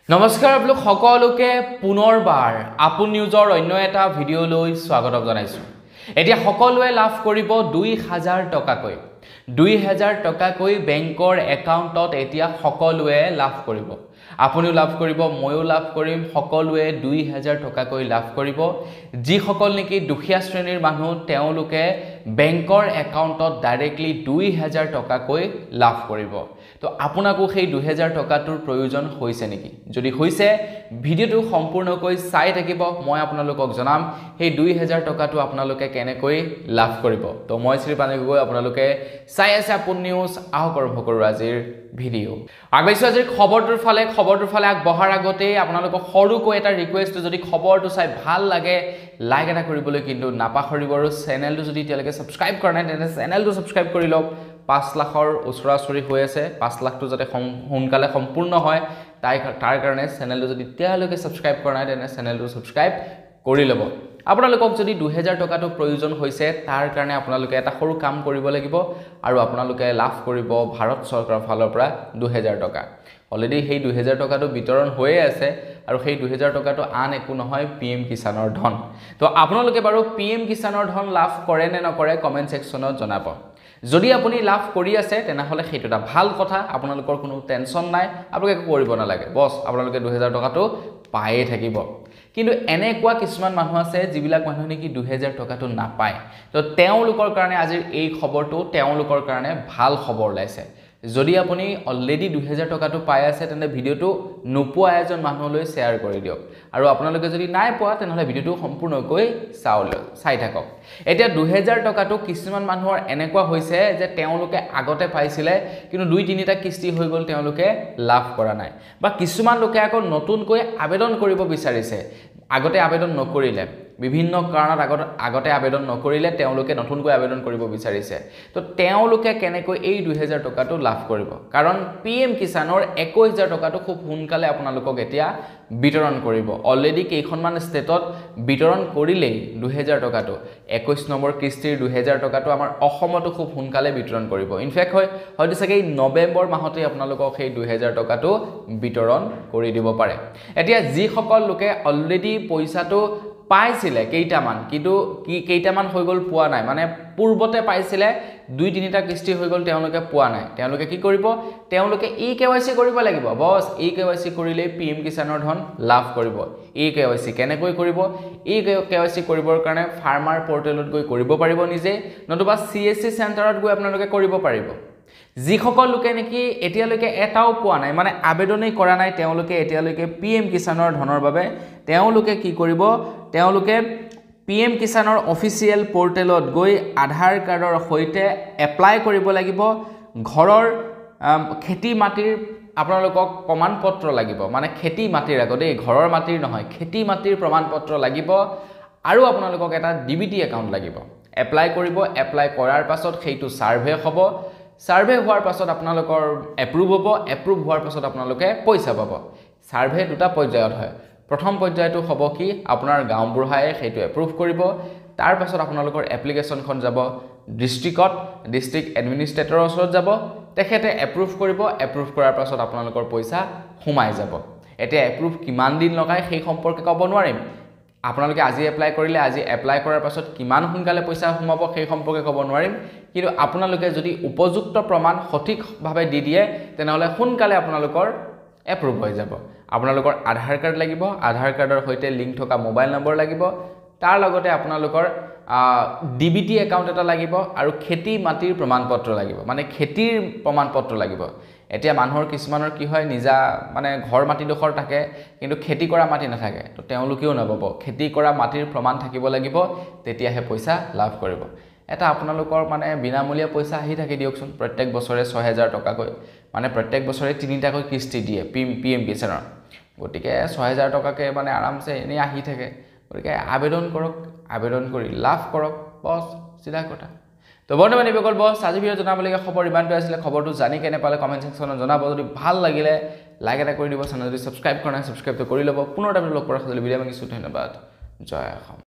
নমস্কাৰ আপোনালোক সকলোকে পুনৰবাৰ আপন নিউজৰ অন্য এটা ভিডিঅ' লৈ স্বাগতম জনাইছো। এতিয়া সকলোৱে লাভ কৰিব 2000 টকাকৈ 2000 টকাকৈ বেংকৰ একাউণ্টত এতিয়া সকলোৱে লাভ কৰিব। আপুনিও লাভ কৰিব, ময়ো লাভ কৰিম, সকলোৱে 2000 টকাকৈ লাভ কৰিব। যি সকল নেকি দুখীয়া শ্ৰেণীৰ মানুহ তেওঁলোকে বেংকৰ একাউণ্টত ডাইৰেক্টলি 2000 টকাকৈ লাভ কৰিব। তো আপোনাকো সেই 2000 টকাটোৰ প্ৰয়োজন হৈছে নেকি? যদি হৈছে ভিডিঅ'টো সম্পূৰ্ণকৈ চাই থাকিব, মই আপোনালোকক জনাম সেই 2000 টকাটো আপোনালোকে কেনেকৈ লাভ কৰিব। তো মই শ্ৰী পানী গগৈ, আপোনালোকে চাই আছে আপোন নিউজ। আহক আৰম্ভ কৰোঁ আজিৰ ভিডিঅ'। আগবাইছোঁ আজিৰ খবৰটোৰ ফালে আগবঢ়াৰ আগতেই আপোনালোকক সৰুকৈ এটা ৰিকুৱেষ্ট, যদি খবৰটো চাই ভাল লাগে লাইক এটা কৰিবলৈ কিন্তু নাপাহৰিব, আৰু চেনেলটো যদি এতিয়ালৈকে ছাবস্ক্ৰাইব কৰা নাই তেন্তে চেনেলটো ছাবস্ক্ৰাইব কৰি লওক। 5 লাখৰ ওচৰা-ওচৰি হৈ আছে, 5 লাখটো যাতে সোনকালে সম্পূৰ্ণ হয় তাৰ কাৰণে চেনেলটো যদি এতিয়ালৈকে ছাবস্ক্ৰাইব কৰা নাই তেন্তে চেনেলটো ছাবস্ক্ৰাইব কৰি ল'ব। আপোনালোকক যদি 2000 টকাটো প্ৰয়োজন হৈছে তাৰ কাৰণে আপোনালোকে এটা সৰু কাম কৰিব লাগিব, আৰু আপোনালোকে লাভ কৰিব ভাৰত চৰকাৰৰ ফালৰ পৰা 2000 টকা। অলৰেডি সেই 2000 টকাটো বিতৰণ হৈয়ে আছে, আৰু সেই 2000 টকাটো আন একো নহয় PM কিষাণৰ ধন। তো আপোনালোকে বাৰু PM কিষাণৰ ধন লাভ কৰে নে নকৰে কমেণ্ট ছেকশ্যনত জনাব। যদি আপুনি লাভ কৰি আছে তেনেহ'লে সেইটো এটা ভাল কথা, আপোনালোকৰ কোনো টেনশ্যন নাই, আপোনালোকে একো কৰিব নালাগে, বছ আপোনালোকে 2000 টকাটো পায়ে থাকিব। কিন্তু এনেকুৱা কিছুমান মানুহ আছে যিবিলাক মানুহ নেকি 2000 টকাটো নাপায়। তো তেওঁলোকৰ কাৰণে আজিৰ এই খবৰটো তেওঁলোকৰ কাৰণে ভাল খবৰ ওলাইছে। যদি আপুনি অলৰেডি 2000 টকাটো পাই আছে তেন্তে ভিডিঅ'টো নোপোৱা এজন মানুহলৈ শ্বেয়াৰ কৰি দিয়ক, আৰু আপোনালোকে যদি নাই পোৱা তেনেহ'লে ভিডিঅ'টো সম্পূৰ্ণকৈ চাই থাকক। এতিয়া 2000 টকাটো কিছুমান মানুহৰ এনেকুৱা হৈছে যে তেওঁলোকে আগতে পাইছিলে কিন্তু 2-3টা কিস্তি হৈ গ'ল, তেওঁলোকে লাভ কৰা নাই। বা কিছুমান লোকে আকৌ নতুনকৈ আবেদন কৰিব বিচাৰিছে, আগতে আবেদন নকৰিলে, বিভিন্ন কাৰণত আগতে আবেদন নকৰিলে তেওঁলোকে নতুনকৈ আবেদন কৰিব বিচাৰিছে। তো তেওঁলোকে কেনেকৈ এই 2000 টকাটো লাভ কৰিব? কাৰণ PM কিষাণৰ 21000 টকাটো খুব সোনকালে আপোনালোকক এতিয়া বিতৰণ কৰিব। অলৰেডি কেইখনমান ষ্টেটত বিতৰণ কৰিলেই 2000 টকাটো। 21 নম্বৰ কিস্তিৰ 2000 টকাটো আমাৰ অসমতো খুব সোনকালে বিতৰণ কৰিব। ইনফেক্ট হয়তো চাগে নৱেম্বৰ মাহতেই আপোনালোকক সেই 2000 টকাটো বিতৰণ কৰি দিব পাৰে। এতিয়া যিসকল লোকে অলৰেডি পইচাটো পাইছিলে কেইটামান, কিন্তু কেইটামান হৈ গ'ল পোৱা নাই, মানে পূৰ্বতে পাইছিলে 2-3টা কিস্তি হৈ গ'ল তেওঁলোকে পোৱা নাই, তেওঁলোকে কি কৰিব? তেওঁলোকে EKYC কৰিব লাগিব। বছ EKYC কৰিলেই PM কিষাণৰ ধন লাভ কৰিব। EKYC কেনেকৈ কৰিব? EKYC কৰিবৰ কাৰণে ফাৰ্মাৰ পৰ্টেলত গৈ কৰিব পাৰিব নিজে, নতুবা CSC চেণ্টাৰত গৈ আপোনালোকে কৰিব পাৰিব। যিসকল লোকে নেকি এতিয়ালৈকে এটাও পোৱা নাই, মানে আবেদনেই কৰা নাই, তেওঁলোকে এতিয়ালৈকে PM কিষাণৰ ধনৰ বাবে তেওঁলোকে কি কৰিব? তেওঁলোকে PM কিষাণৰ অফিচিয়েল পৰ্টেলত গৈ আধাৰ কাৰ্ডৰ সৈতে এপ্লাই কৰিব লাগিব। ঘৰৰ খেতি মাটিৰ আপোনালোকক প্ৰমাণ পত্ৰ লাগিব, মানে খেতি মাটিৰ আগতে, ঘৰৰ মাটিৰ নহয়, খেতি মাটিৰ প্ৰমাণ পত্ৰ লাগিব, আৰু আপোনালোকক এটা DBT একাউণ্ট লাগিব। এপ্লাই কৰিব, এপ্লাই কৰাৰ পাছত সেইটো ছাৰ্ভে হ'ব, ছাৰ্ভে হোৱাৰ পাছত আপোনালোকৰ এপ্ৰুভ হ'ব, এপ্ৰুভ হোৱাৰ পাছত আপোনালোকে পইচা পাব। ছাৰ্ভে 2টা পৰ্যায়ত হয়। প্ৰথম পৰ্যায়টো হ'ব কি আপোনাৰ গাঁওবুঢ়ায়ে সেইটো এপ্ৰুভ কৰিব, তাৰ পাছত আপোনালোকৰ এপ্লিকেশ্যনখন যাব ডিষ্ট্ৰিক্টত, ডিষ্ট্ৰিক্ট এডমিনিষ্ট্ৰেটৰৰ ওচৰত যাব, তেখেতে এপ্ৰুভ কৰিব, এপ্ৰুভ কৰাৰ পাছত আপোনালোকৰ পইচা সোমাই যাব। এতিয়া এপ্ৰুভ কিমান দিন লগায় সেই সম্পৰ্কে ক'ব নোৱাৰিম। আপোনালোকে আজি এপ্লাই কৰিলে, আজি এপ্লাই কৰাৰ পাছত কিমান সোনকালে পইচা সোমাব সেই সম্পৰ্কে ক'ব নোৱাৰিম, কিন্তু আপোনালোকে যদি উপযুক্ত প্ৰমাণ সঠিকভাৱে দি দিয়ে তেনেহ'লে সোনকালে আপোনালোকৰ এপ্ৰুভ হৈ যাব। আপোনালোকৰ আধাৰ কাৰ্ড লাগিব, আধাৰ কাৰ্ডৰ সৈতে লিংক থকা মোবাইল নম্বৰ লাগিব, তাৰ লগতে আপোনালোকৰ DBT একাউণ্ট এটা লাগিব, আৰু খেতি মাটিৰ প্ৰমাণ পত্ৰ লাগিব, মানে খেতিৰ প্ৰমাণ পত্ৰ লাগিব। এতিয়া মানুহৰ কিছুমানৰ কি হয়, নিজা মানে ঘৰ মাটিডোখৰ থাকে কিন্তু খেতি কৰা মাটি নাথাকে, তো তেওঁলোকেও নাপাব। খেতি কৰা মাটিৰ প্ৰমাণ থাকিব লাগিব, তেতিয়াহে পইচা লাভ কৰিব। এটা আপোনালোকৰ মানে বিনামূলীয়া পইচা আহি থাকে দিয়কচোন, প্ৰত্যেক বছৰে 6000 টকাকৈ, মানে প্ৰত্যেক বছৰে 3টাকৈ কিস্তি দিয়ে PM কিষাণৰ। গতিকে 6000 টকাকৈ মানে আৰামছে এনেই আহি থাকে। গতিকে আবেদন কৰক, আবেদন কৰি লাভ কৰক, বছ চিধা কথা। তো বৰ্তমান এইসকল বছ আজি ভিডিঅ' জনাবলগীয়া খবৰ ইমানটো আছিলে। খবৰটো জানি কেনে পালে কমেণ্ট ছেকশ্যনত জনাব। যদি ভাল লাগিলে লাইক এটা কৰি দিব, চেনেল যদি ছাবস্ক্ৰাইব কৰা নাই ছাবস্ক্ৰাইবটো কৰি ল'ব। পুনৰ এটা লগ কৰাৰ ভিডিঅ' মাগিছোঁ। ধন্যবাদ। জয় অসম।